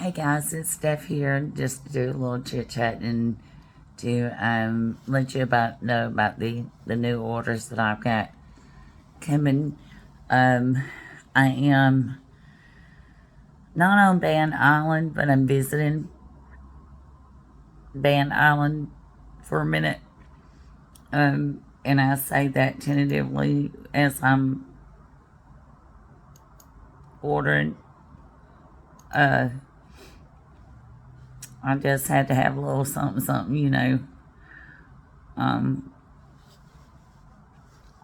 Hey guys, it's Steph here, just to do a little chit chat and to let you know about the new orders that I've got coming. I am not on Band Island, but I'm visiting Band Island for a minute. And I say that tentatively as I'm ordering. I just had to have a little something, you know.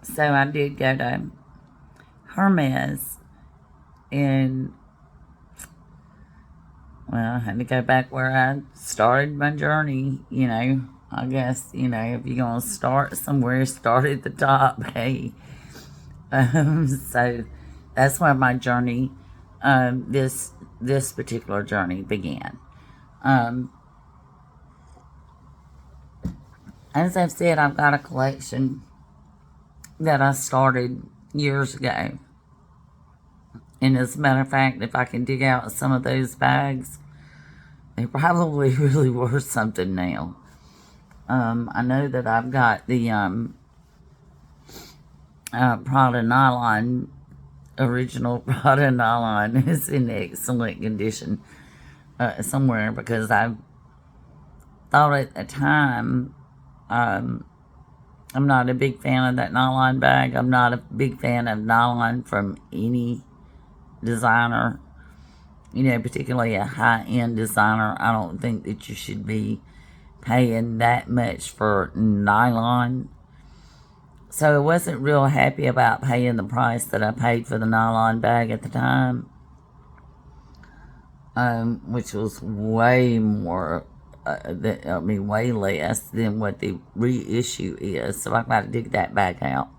So I did go to Hermes, and well, I had to go back where I started my journey, you know. I guess, you know, if you're going to start somewhere, start at the top, hey. So that's where my journey, this particular journey began. As I've said, I've got a collection that I started years ago. And as a matter of fact, if I can dig out some of those bags, they're probably really worth something now. I know that I've got the Prada nylon, original Prada nylon is in excellent condition somewhere, because I thought at the time, I'm not a big fan of that nylon bag. I'm not a big fan of nylon from any designer, you know, particularly a high-end designer. I don't think that you should be paying that much for nylon. So I wasn't real happy about paying the price that I paid for the nylon bag at the time, which was way more, way less than what the reissue is. So I've got to dig that bag out.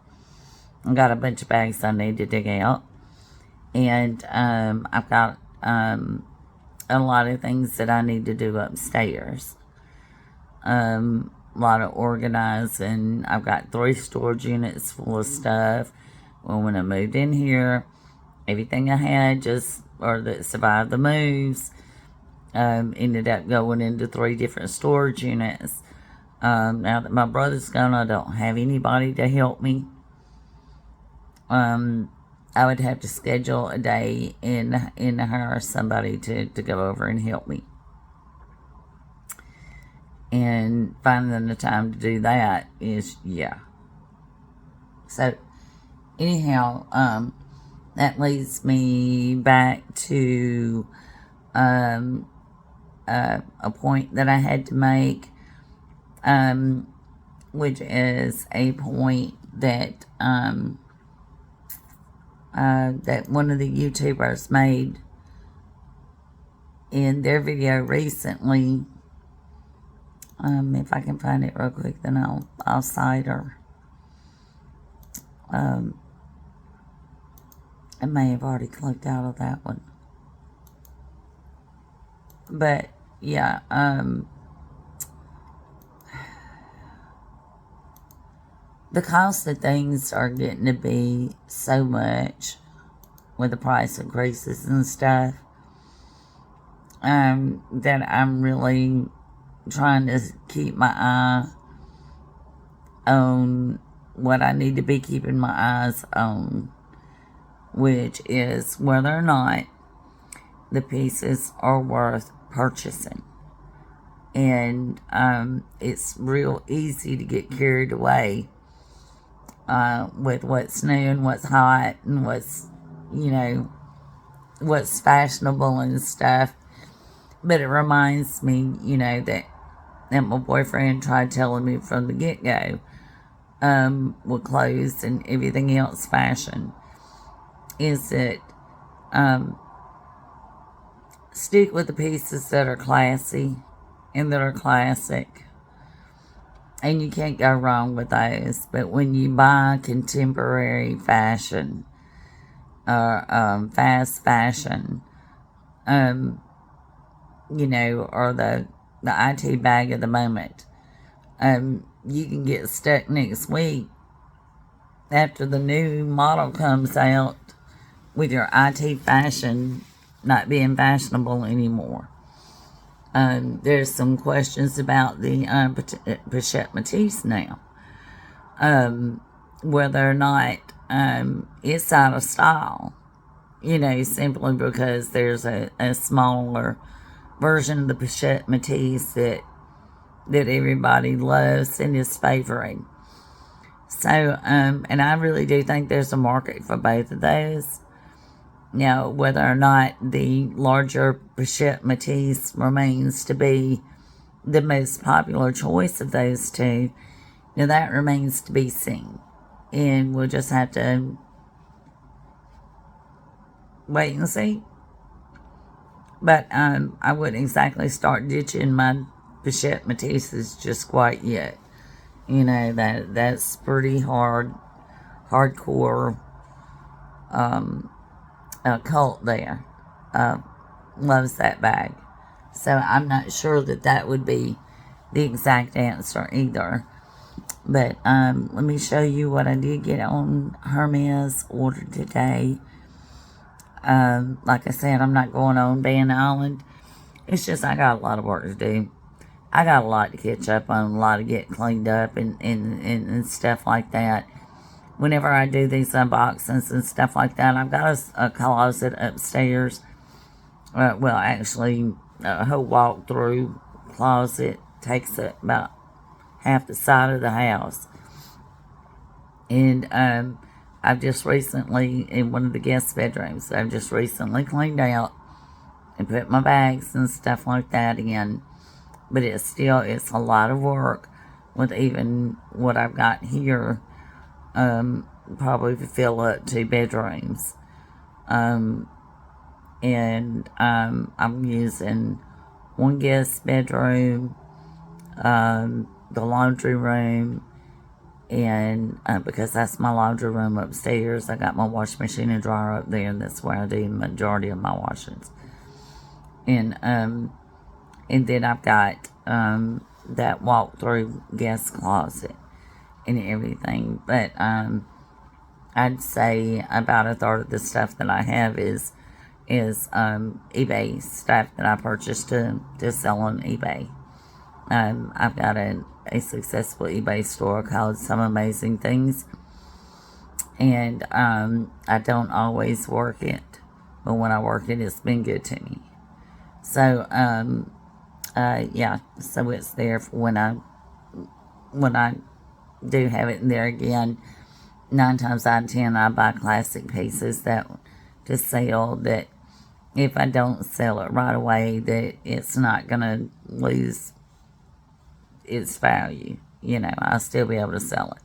I've got a bunch of bags I need to dig out. And I've got a lot of things that I need to do upstairs. A lot of organizing. I've got 3 storage units full of stuff. Well, when I moved in here, everything I had that survived the moves, ended up going into 3 different storage units. Now that my brother's gone, I don't have anybody to help me. I would have to schedule a day and hire somebody to go over and help me. And finding the time to do that is, yeah. So, anyhow, that leads me back to a point that I had to make, which is a point that that one of the YouTubers made in their video recently. If I can find it real quick, then I'll cite her. I may have already clicked out of that one. But, yeah, the cost of things are getting to be so much with the price increases and stuff, that I'm really trying to keep my eye on what I need to be keeping my eyes on, which is whether or not the pieces are worth purchasing. And it's real easy to get carried away with what's new and what's hot and what's, you know, what's fashionable and stuff. But it reminds me, you know, that my boyfriend tried telling me from the get-go, with clothes and everything else fashion, is that stick with the pieces that are classy and that are classic. And you can't go wrong with those. But when you buy contemporary fashion, or fast fashion, you know, or the IT bag of the moment, you can get stuck next week after the new model comes out with your IT fashion not being fashionable anymore. There's some questions about the Pochette Matisse now. Whether or not it's out of style. Simply because there's a smaller version of the Pochette Matisse that everybody loves and is favoring. So, and I really do think there's a market for both of those. Now, whether or not the larger Pochette Matisse remains to be the most popular choice of those two, that remains to be seen. And we'll just have to wait and see. But I wouldn't exactly start ditching my Pochette Matisses just quite yet. That's pretty hardcore cult there. Loves that bag. So I'm not sure that would be the exact answer either. But let me show you what I did get on Hermes order today. Like I said, I'm not going on Van Island. It's just I got a lot of work to do. I got a lot to catch up on, a lot to get cleaned up and stuff like that. Whenever I do these unboxings and stuff like that, I've got a closet upstairs. Actually, a whole walk-through closet takes up about half the side of the house. And I've just recently, in one of the guest bedrooms, I've just recently cleaned out and put my bags and stuff like that in. But it's a lot of work with even what I've got here, probably to fill up 2 bedrooms. And I'm using one guest bedroom, the laundry room, and because that's my laundry room upstairs, I got my washing machine and dryer up there, and that's where I do the majority of my washings. And then I've got that walk-through guest closet and everything. But I'd say about a third of the stuff that I have is eBay stuff that I purchased to sell on eBay. I've got a successful eBay store called Some Amazing Things. And I don't always work it. But when I work it, it's been good to me. So, yeah, so it's there for when I do have it in there again. 9 times out of 10, I buy classic pieces that to sell, that if I don't sell it right away, that it's not gonna lose its value. I'll still be able to sell it.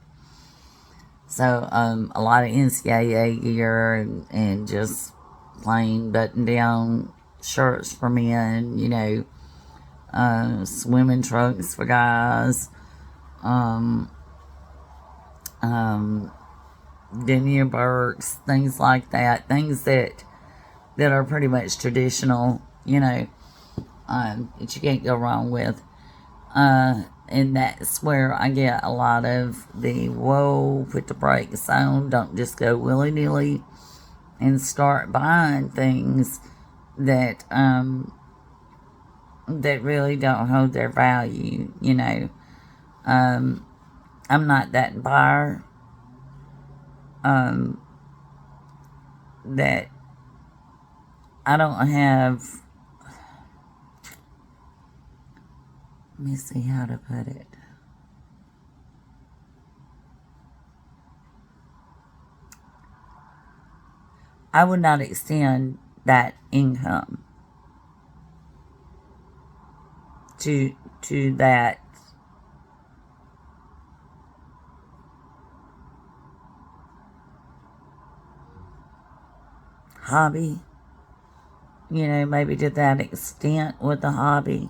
So, a lot of NCAA gear and just plain button-down shirts for men, swimming trunks for guys, denier Burks, things like that, things that are pretty much traditional, that you can't go wrong with. And that's where I get a lot of the whoa, put the brakes on, don't just go willy-nilly and start buying things that that really don't hold their value. I'm not that buyer that I don't have. Let me see how to put it. I would not extend that income to that hobby, maybe to that extent with the hobby,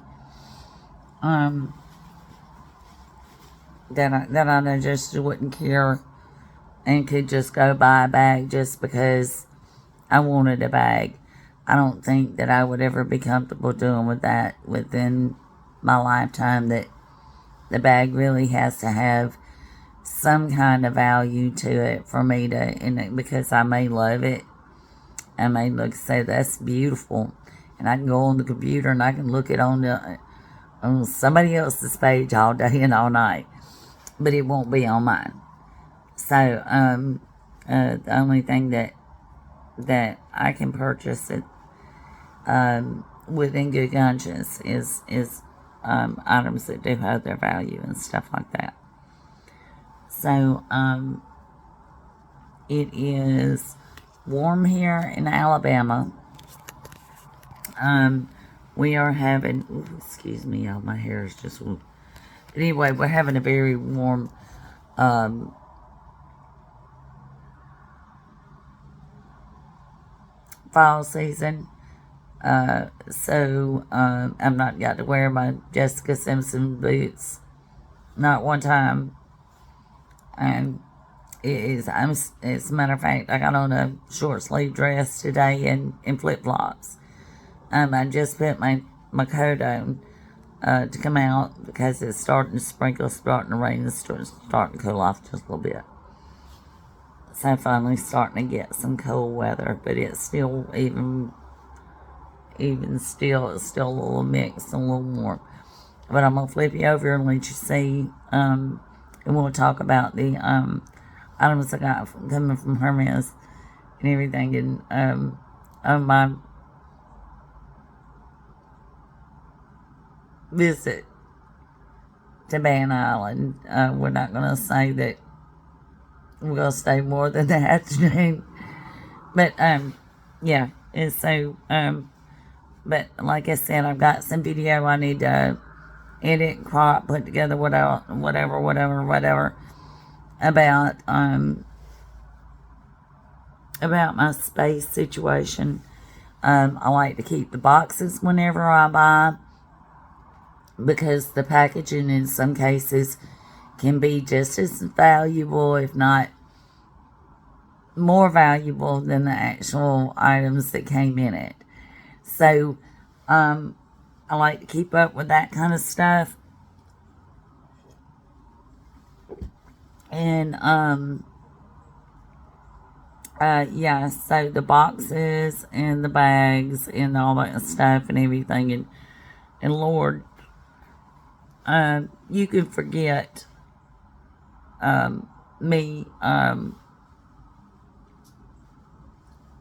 that I just wouldn't care and could just go buy a bag just because I wanted a bag. I don't think that I would ever be comfortable doing with that within my lifetime, that the bag really has to have some kind of value to it for me to, and because I may love it, I may look and say, that's beautiful. And I can go on the computer and I can look it on somebody else's page all day and all night. But it won't be on mine. So, the only thing that I can purchase it within good conscience is items that do have their value and stuff like that. So, it is warm here in Alabama. We are having, excuse me, y'all, my hair is just, but anyway, we're having a very warm, fall season. So, I've not got to wear my Jessica Simpson boots, not one time. And as a matter of fact, I got on a short sleeve dress today and flip flops. I just put my coat on to come out because it's starting to sprinkle, starting to rain, it's starting to cool off just a little bit. So finally starting to get some cold weather, but it's still even still, it's still a little mixed, a little warm. But I'm gonna flip you over and let you see, and we'll talk about the items I got coming from Hermes and everything, and on my visit to Van Island. We're not gonna say that we're gonna stay more than the afternoon, but yeah. And so but like I said, I've got some video I need to edit, crop, put together, whatever about my space situation. I like to keep the boxes whenever I buy, because the packaging in some cases can be just as valuable, if not more valuable, than the actual items that came in it. So, I like to keep up with that kind of stuff. And, yeah, so the boxes and the bags and all that stuff and everything, and Lord, you can forget, me,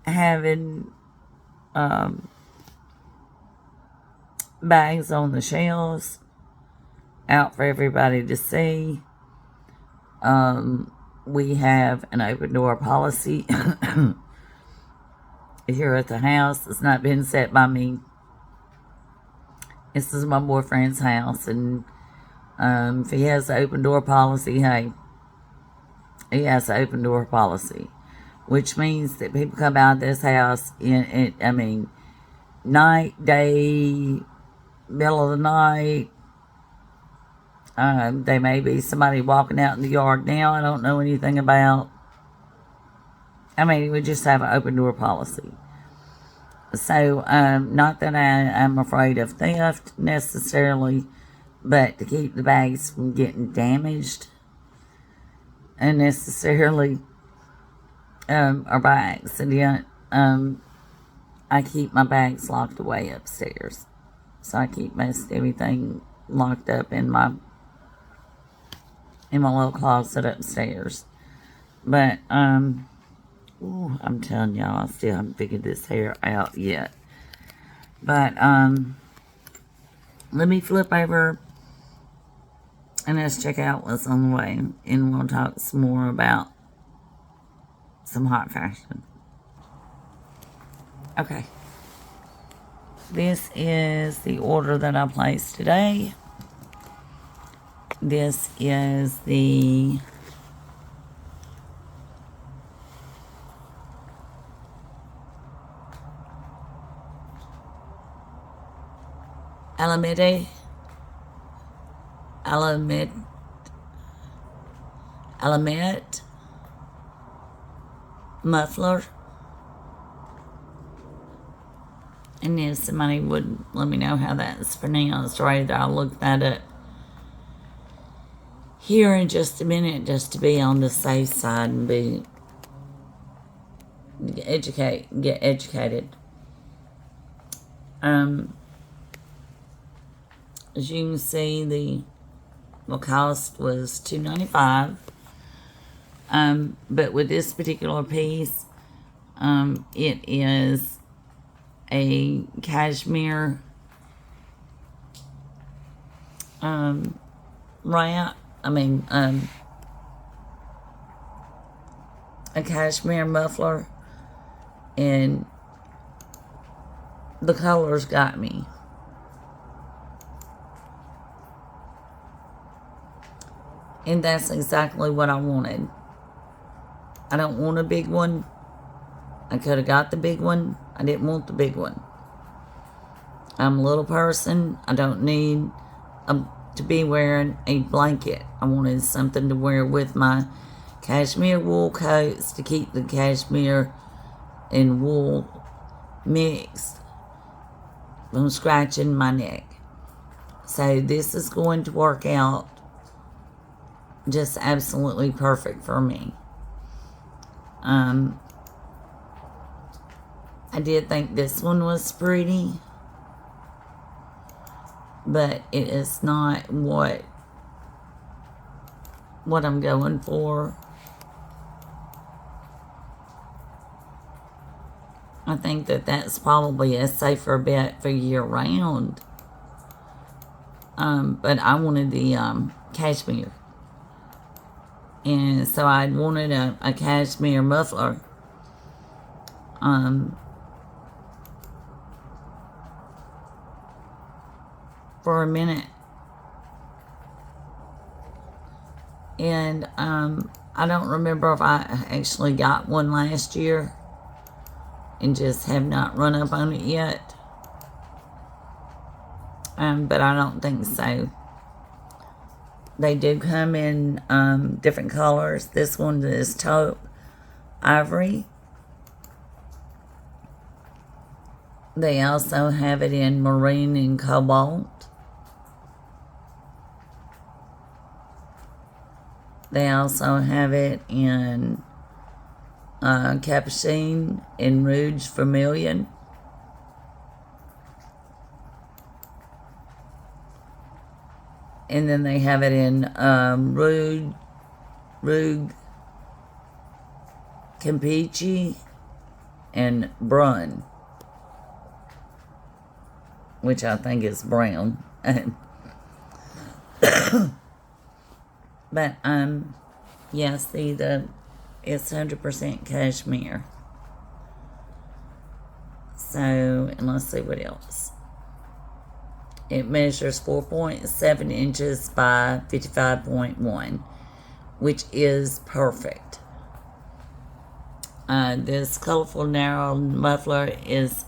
having, bags on the shelves out for everybody to see. We have an open door policy here at the house. It's not been set by me. This is my boyfriend's house, and if he has an open door policy, hey, he has an open door policy, which means that people come out of this house night, day, middle of the night. There may be somebody walking out in the yard now I don't know anything about. We just have an open door policy. So, not that I'm afraid of theft necessarily, but to keep the bags from getting damaged unnecessarily, or by accident, I keep my bags locked away upstairs. So I keep most everything locked up in my little closet upstairs. But, I'm telling y'all, I still haven't figured this hair out yet. But, let me flip over and let's check out what's on the way. And we'll talk some more about some hot fashion. Okay. This is the order that I placed today. This is the Alameda muffler. And if somebody would let me know how that's pronounced right, I'll look that up here in just a minute, just to be on the safe side and be get educated. As you can see, the cost was $2.95. But with this particular piece, it is a cashmere wrap. A cashmere muffler, and the colors got me. And that's exactly what I wanted. I don't want a big one. I could have got the big one. I didn't want the big one. I'm a little person. I don't need to be wearing a blanket. I wanted something to wear with my cashmere wool coats to keep the cashmere and wool mixed from scratching my neck. So this is going to work out just absolutely perfect for me. I did think this one was pretty, but it is not what I'm going for. I think that's probably a safer bet for year round. But I wanted the cashmere. And so I wanted a cashmere muffler. For a minute. And I don't remember if I actually got one last year and just have not run up on it yet. But I don't think so. They do come in different colors. This one is taupe ivory. They also have it in maroon and cobalt. They also have it in capucine and rouge vermilion. And then they have it in rouge Campeche and brun, which I think is brown. But yeah, see, it's 100% cashmere. So, and let's see what else. It measures 4.7 inches by 55.1, which is perfect. This colorful narrow muffler is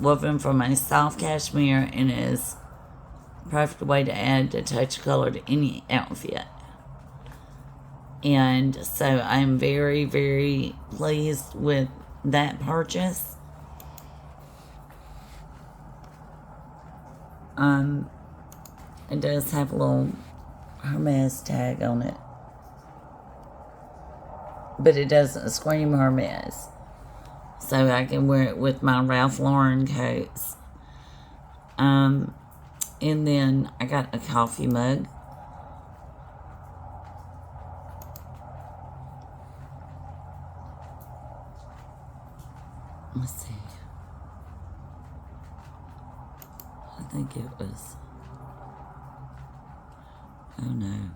woven from a soft cashmere and is a perfect way to add a touch of color to any outfit. And so I'm very, very pleased with that purchase. It does have a little Hermes tag on it, but it doesn't scream Hermes. So I can wear it with my Ralph Lauren coats. And then I got a coffee mug. Let's see. I think it was... Oh no.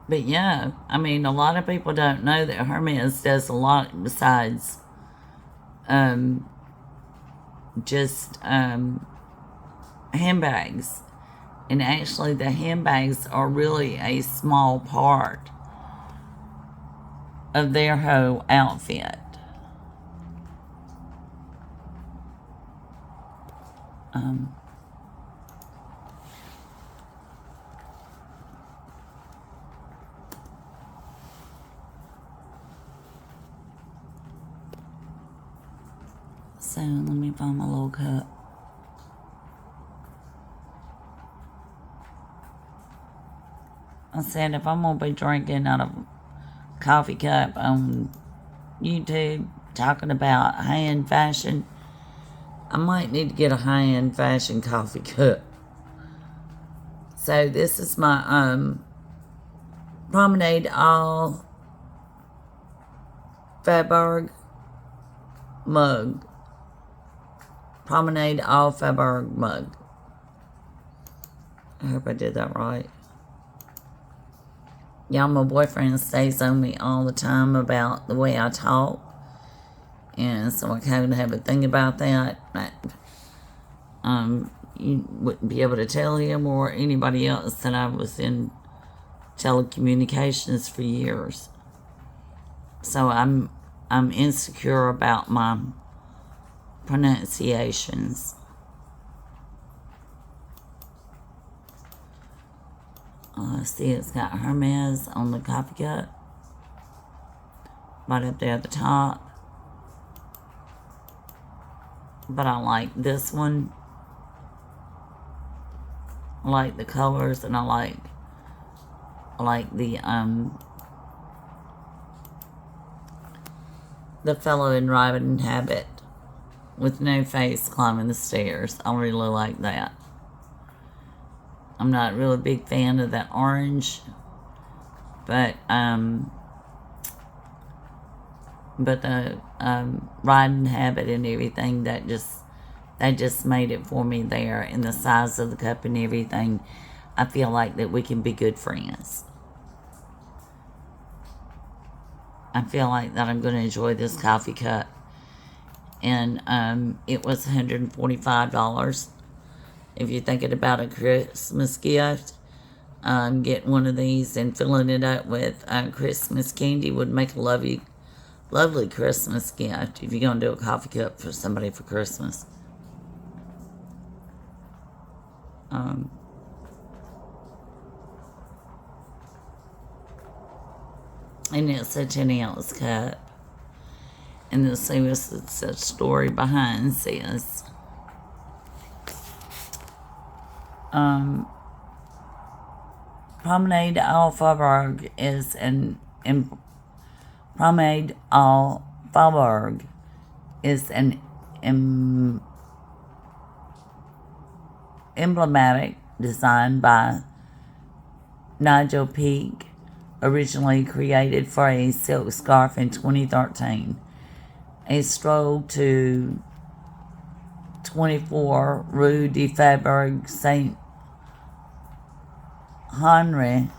But yeah, I mean, a lot of people don't know that Hermes does a lot besides just handbags. And actually, the handbags are really a small part of their whole outfit. So let me find my little cup. I said if I'm gonna be drinking out of a coffee cup on YouTube talking about high-end fashion, I might need to get a high-end fashion coffee cup. So this is my Promenade All Faubourg mug. Promenade All Faubourg mug. I hope I did that right. Y'all, my boyfriend stays on me all the time about the way I talk. And so I kind of have a thing about that. You wouldn't be able to tell him or anybody else that I was in telecommunications for years. So I'm insecure about my pronunciations. See, it's got Hermes on the coffee cup. Right up there at the top. But I like this one. I like the colors, and I like the fellow in riding habit with no face climbing the stairs. I really like that. I'm not really a big fan of that orange, but the riding habit and everything, that just made it for me there, and the size of the cup and everything. I feel like that we can be good friends. I feel like that I'm going to enjoy this coffee cup. And it was $145. If you're thinking about a Christmas gift, getting one of these and filling it up with Christmas candy would make a lovely Christmas gift if you're going to do a coffee cup for somebody for Christmas. And it's a 10-ounce cup. And let's see what's the story behind this. Promenade All Faubourg is Promenade All Faubourg is an emblematic design by Nigel Peake, originally created for a silk scarf in 2013. A stroll to 24 Rue de Faubourg Saint Henri,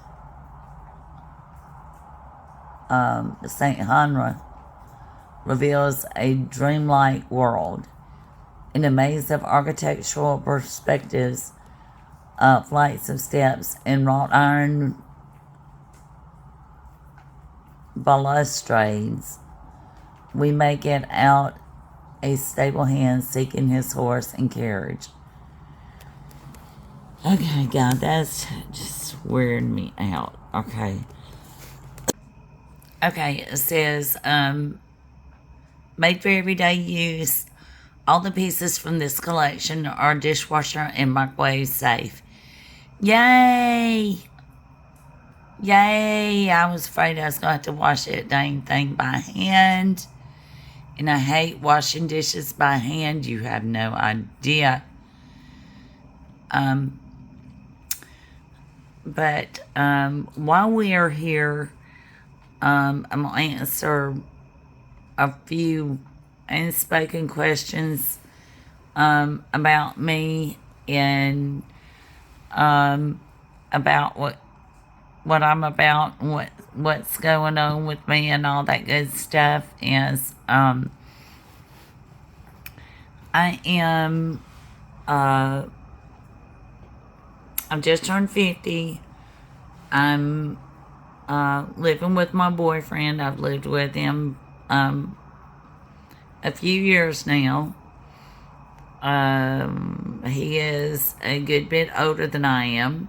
reveals a dreamlike world. In a maze of architectural perspectives, flights of steps, and wrought iron balustrades, we make it out a stable hand seeking his horse and carriage. Okay, God, that's just weirding me out. Okay, it says, made for everyday use. All the pieces from this collection are dishwasher and microwave safe. Yay! Yay! I was afraid I was going to have to wash that dang thing by hand. And I hate washing dishes by hand. You have no idea. But while we are here, I'm going to answer a few unspoken questions about me and about what I'm about and what's going on with me and all that good stuff. Is I am I've just turned 50. I'm living with my boyfriend. I've lived with him a few years now. He is a good bit older than I am,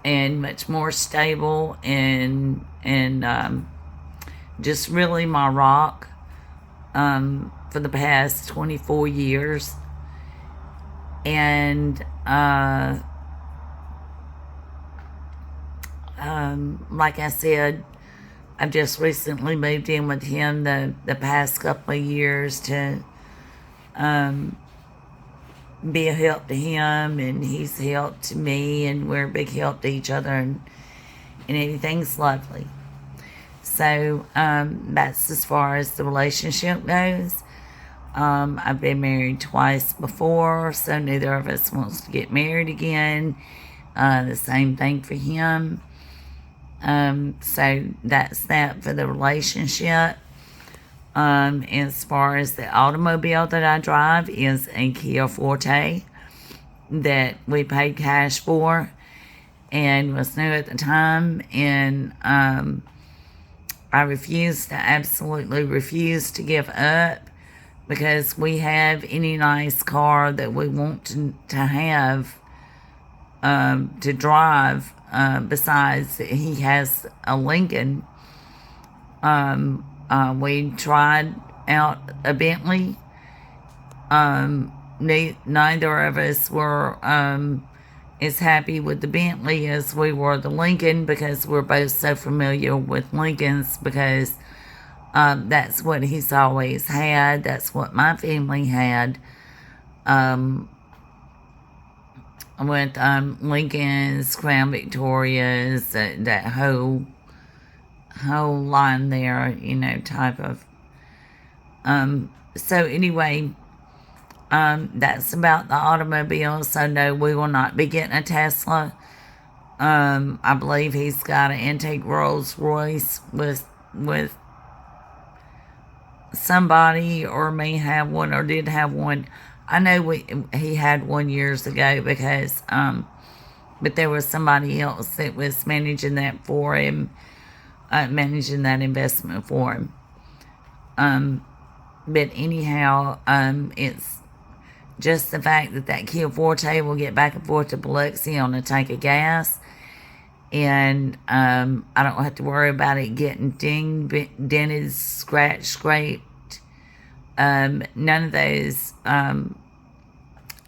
and much more stable, and just really my rock for the past 24 years. And Like I said, I've just recently moved in with him the past couple of years to be a help to him, and he's help to me, and we're a big help to each other, and everything's lovely. So that's as far as the relationship goes. I've been married twice before, so neither of us wants to get married again. The same thing for him. So that's that for the relationship. As far as the automobile that I drive is a Kia Forte that we paid cash for and was new at the time, and I absolutely refuse to give up, because we have any nice car that we want to have to drive. Besides, he has a Lincoln. We tried out a Bentley. Neither of us were as happy with the Bentley as we were the Lincoln, because we're both so familiar with Lincolns, because that's what he's always had. That's what my family had. With Lincolns, Crown Victorias, that whole line there, type of. So anyway, that's about the automobile. So no, we will not be getting a Tesla. I believe he's got an antique Rolls Royce with somebody, or may have one, or did have one. I know he had one years ago, because but there was somebody else that was managing that for him, managing that investment for him. But anyhow, it's just the fact that Kia Forte will get back and forth to Biloxi on a tank of gas, and I don't have to worry about it getting dented, scratched, scraped. None of those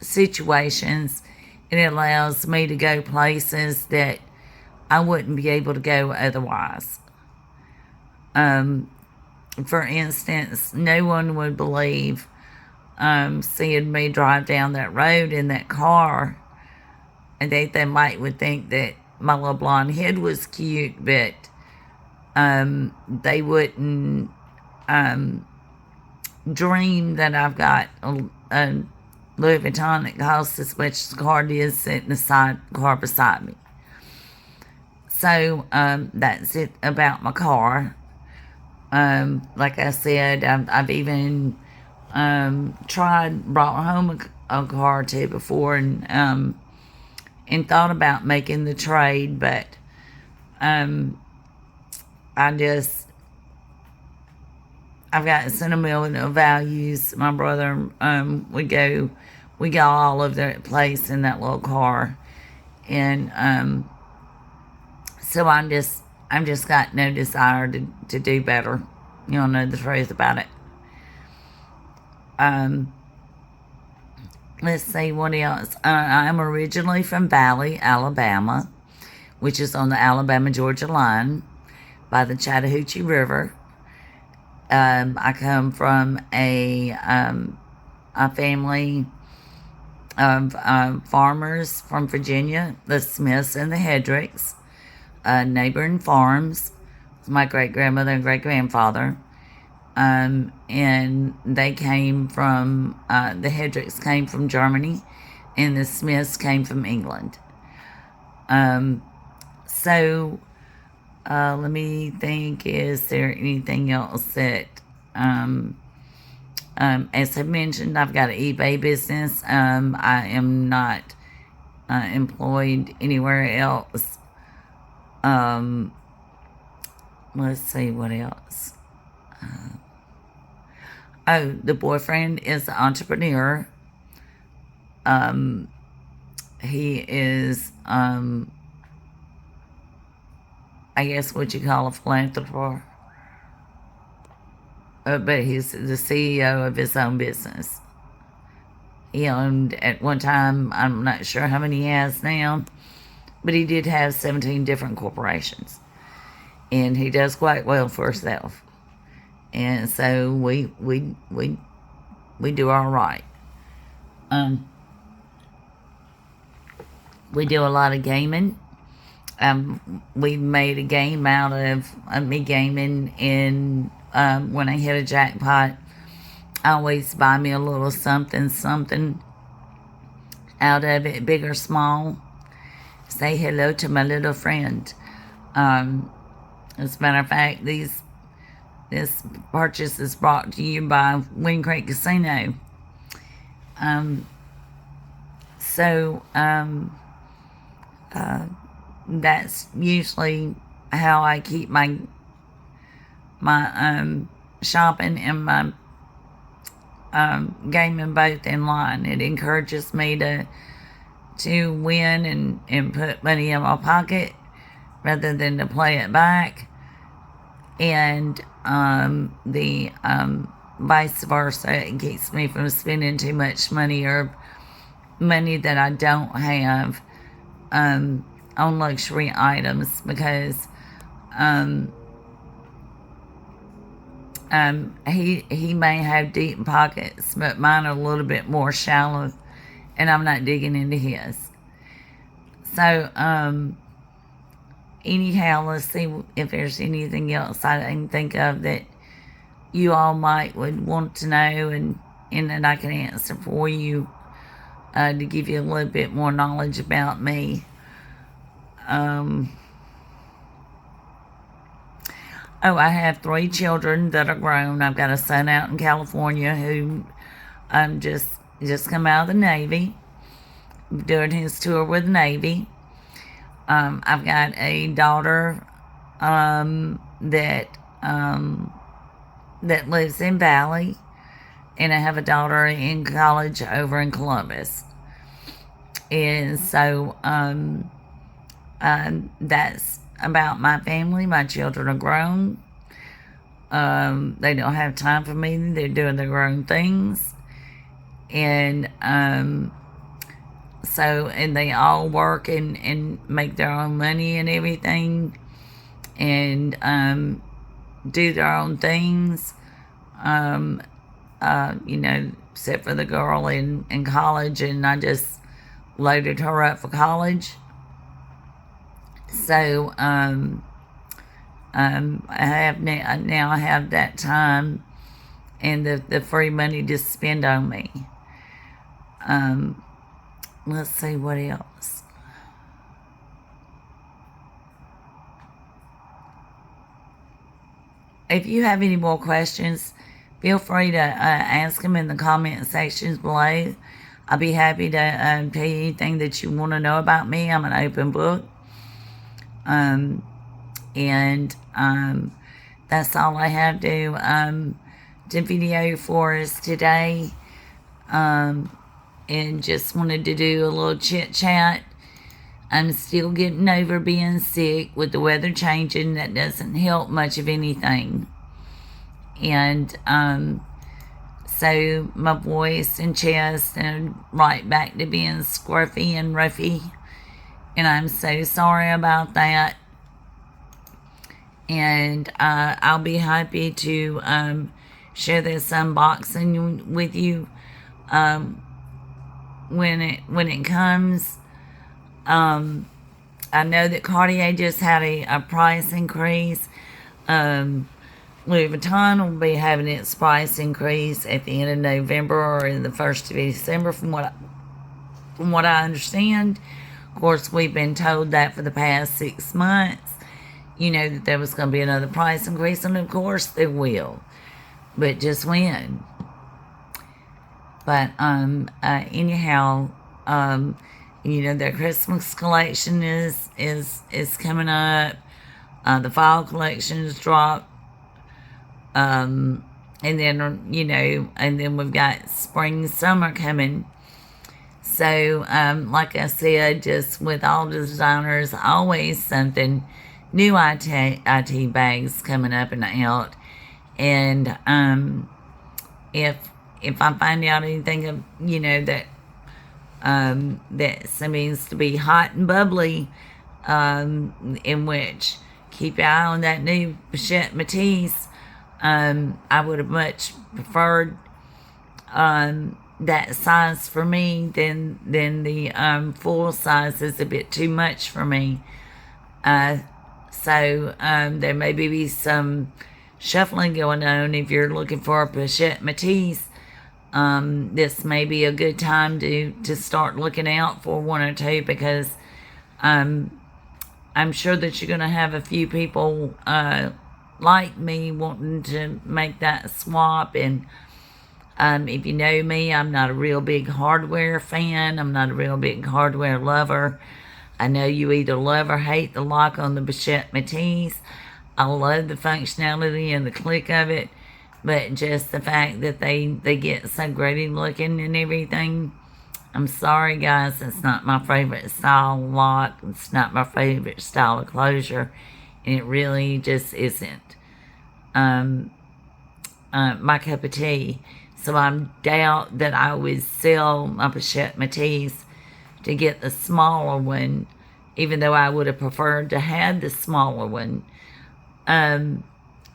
situations. It allows me to go places that I wouldn't be able to go otherwise. For instance, no one would believe seeing me drive down that road in that car, and they might would think that my little blonde head was cute, but they wouldn't dream that I've got a Louis Vuitton that costs as much as the car is sitting the car beside me. So that's it about my car. Like I said, I've even brought home a car or two before, and thought about making the trade, but I've got sentimental values. My brother, we go all over the place in that little car, and so I'm just got no desire to do better. You don't know the truth about it. Let's see what else. I'm originally from Valley, Alabama, which is on the Alabama-Georgia line by the Chattahoochee River. I come from a family of farmers from Virginia, the Smiths and the Hedricks, neighboring farms. My great-grandmother and great-grandfather. And they came from, the Hedricks came from Germany, and the Smiths came from England. So, let me think, is there anything else that, as I mentioned, I've got an eBay business. I am not employed anywhere else. Let's see what else. The boyfriend is an entrepreneur. He is, I guess what you call a philanthropist. But he's the CEO of his own business. He owned at one time, I'm not sure how many he has now, but he did have 17 different corporations, and he does quite well for himself. And so we do all right. We do a lot of gaming. We made a game out of me gaming, and when I hit a jackpot, I always buy me a little something out of it, big or small. Say hello to my little friend. As a matter of fact, this purchase is brought to you by Wind Creek Casino. So that's usually how I keep my shopping and my gaming both in line. It encourages me to win and put money in my pocket rather than to play it back, and the vice versa. It keeps me from spending too much money or money that I don't have on luxury items, because he may have deep pockets, but mine are a little bit more shallow, and I'm not digging into his. So anyhow, let's see if there's anything else I can think of that you all would want to know, and that I can answer for you, to give you a little bit more knowledge about me. I have 3 children that are grown. I've got a son out in California who just come out of the Navy, doing his tour with the Navy. I've got a daughter that lives in Valley, and I have a daughter in college over in Columbus. And so that's about my family. My children are grown. They don't have time for me. They're doing their own things. And and they all work and make their own money and everything, and do their own things. Except for the girl in college, and I just loaded her up for college. So I have now I have that time and the free money to spend on me. Let's see what else. If you have any more questions, feel free to ask them in the comment sections below. I'll be happy to tell you anything that you want to know about me. I'm an open book. That's all I have to video for us today. And just wanted to do a little chit chat. I'm still getting over being sick. With the weather changing, that doesn't help much of anything. And so my voice and chest and right back to being scruffy and roughy, and I'm so sorry about that. And I'll be happy to share this unboxing with you when it comes. I know that Cartier just had a price increase. Louis Vuitton will be having its price increase at the end of November or in the 1st of December, from what I understand. Of course, we've been told that for the past 6 months, that there was going to be another price increase, and of course there will, but just when. But anyhow, their Christmas collection is coming up. The fall collection is dropped. And then we've got spring, summer coming. So, like I said, just with all the designers, always something new IT bags coming up and out. And if I find out anything of, that that seems to be hot and bubbly, in which keep your eye on that new Bichette Matisse. I would have much preferred that size for me than the full size is a bit too much for me. So there may be some shuffling going on if you're looking for a Bichette Matisse. This may be a good time to start looking out for one or two, because I'm sure that you're going to have a few people like me wanting to make that swap. And if you know me, I'm not a real big hardware fan. I'm not a real big hardware lover. I know you either love or hate the lock on the Bichette Matisse. I love the functionality and the click of it, but just the fact that they get so great looking and everything. I'm sorry, guys, it's not my favorite style lock. It's not my favorite style of closure, and it really just isn't my cup of tea. So I doubt that I would sell my Bichette Matisse to get the smaller one, even though I would have preferred to have the smaller one,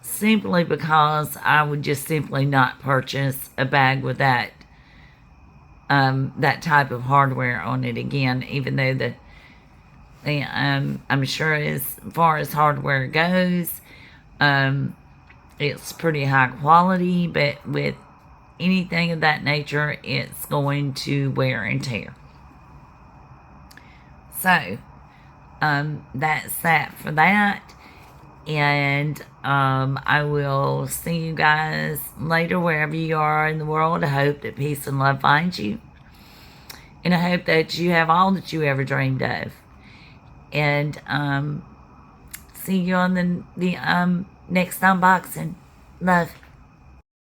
simply because I would just simply not purchase a bag with that type of hardware on it again, even though I'm sure as far as hardware goes, it's pretty high quality, but with anything of that nature, it's going to wear and tear. So, that's that for that. And I will see you guys later wherever you are in the world. I hope that peace and love finds you. And I hope that you have all that you ever dreamed of. And see you on the next unboxing. Love.